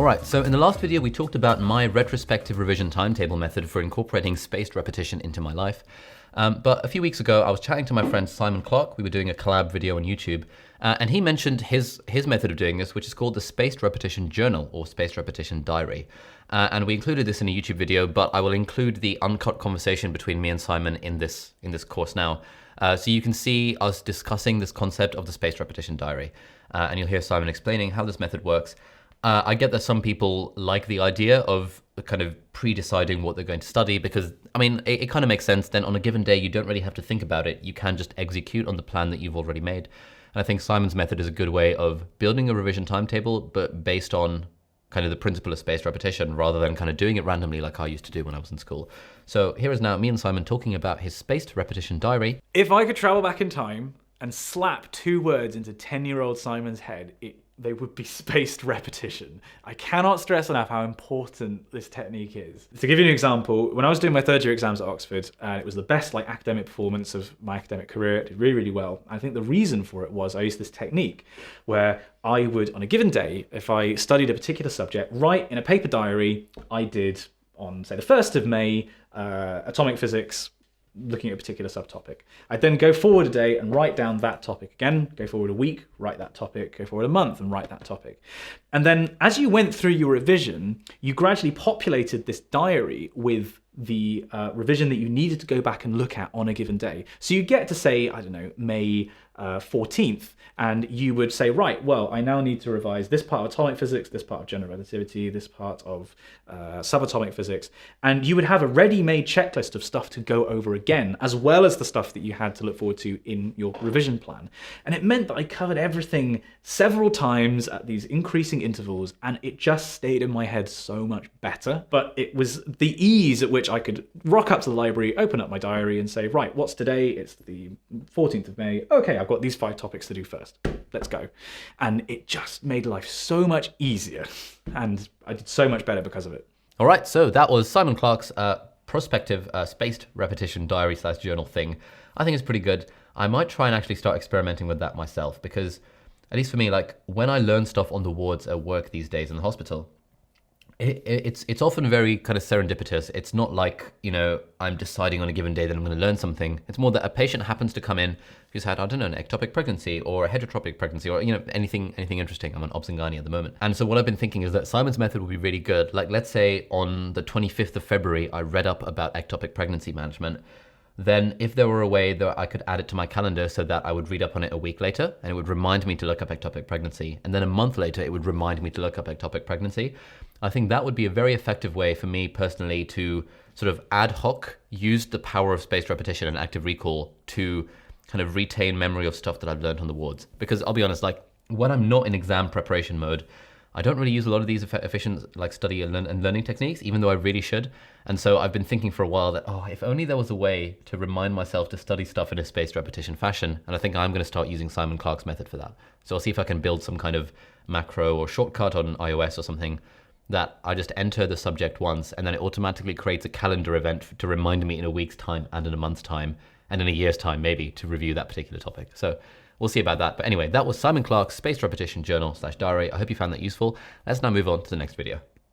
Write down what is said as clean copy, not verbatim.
Alright, so in the last video we talked about my retrospective revision timetable method for incorporating spaced repetition into my life. But a few weeks ago I was chatting to my friend Simon Clark. We were doing a collab video on YouTube, and he mentioned his method of doing this, which is called the Spaced Repetition Journal or Spaced Repetition Diary. And we included this in a YouTube video, but I will include the uncut conversation between me and Simon in this course now. So you can see us discussing this concept of the Spaced Repetition Diary, and you'll hear Simon explaining how this method works. I get that some people like the idea of kind of pre-deciding what they're going to study because, I mean, it kind of makes sense. Then on a given day, you don't really have to think about it. You can just execute on the plan that you've already made. And I think Simon's method is a good way of building a revision timetable, but based on kind of the principle of spaced repetition rather than kind of doing it randomly like I used to do when I was in school. So here is now me and Simon talking about his spaced repetition diary. If I could travel back in time and slap two words into 10-year-old Simon's head, they would be spaced repetition. I cannot stress enough how important this technique is. To give you an example, when I was doing my third year exams at Oxford, it was the best academic performance of my academic career. It did really, really well. I think the reason for it was I used this technique where I would, on a given day, if I studied a particular subject, write in a paper diary, I did on, say, the 1st of May, atomic physics, looking at a particular subtopic. I'd then go forward a day and write down that topic again, go forward a week, write that topic, go forward a month and write that topic. And then as you went through your revision, you gradually populated this diary with the revision that you needed to go back and look at on a given day. So you get to say, I don't know, May 14th, and you would say, right, well, I now need to revise this part of atomic physics, this part of general relativity, this part of subatomic physics, and you would have a ready-made checklist of stuff to go over again, as well as the stuff that you had to look forward to in your revision plan. And it meant that I covered everything several times at these increasing intervals, and it just stayed in my head so much better. But it was the ease at which I could rock up to the library, open up my diary and say, right, what's today? It's the 14th of May. Okay, I've got these 5 topics to do first. Let's go. And it just made life so much easier. And I did so much better because of it. All right, so that was Simon Clark's prospective spaced repetition diary / journal thing. I think it's pretty good. I might try and actually start experimenting with that myself because, at least for me, when I learn stuff on the wards at work these days in the hospital, it's often very kind of serendipitous. It's not like, I'm deciding on a given day that I'm going to learn something. It's more that a patient happens to come in who's had, I don't know, an ectopic pregnancy or a heterotropic pregnancy or, anything interesting. I'm on obs and gynae at the moment. And so what I've been thinking is that Simon's method would be really good. Like, let's say on the 25th of February, I read up about ectopic pregnancy management. Then if there were a way that I could add it to my calendar so that I would read up on it a week later and it would remind me to look up ectopic pregnancy, and then a month later it would remind me to look up ectopic pregnancy, I think that would be a very effective way for me personally to sort of ad hoc use the power of spaced repetition and active recall to kind of retain memory of stuff that I've learned on the wards. Because I'll be honest, when I'm not in exam preparation mode, I don't really use a lot of these efficient study and learning techniques, even though I really should. And so I've been thinking for a while that, if only there was a way to remind myself to study stuff in a spaced repetition fashion. And I think I'm going to start using Simon Clark's method for that. So I'll see if I can build some kind of macro or shortcut on iOS or something that I just enter the subject once and then it automatically creates a calendar event to remind me in a week's time and in a month's time and in a year's time maybe to review that particular topic. So we'll see about that. But anyway, that was Simon Clark's Spaced Repetition Journal / Diary. I hope you found that useful. Let's now move on to the next video.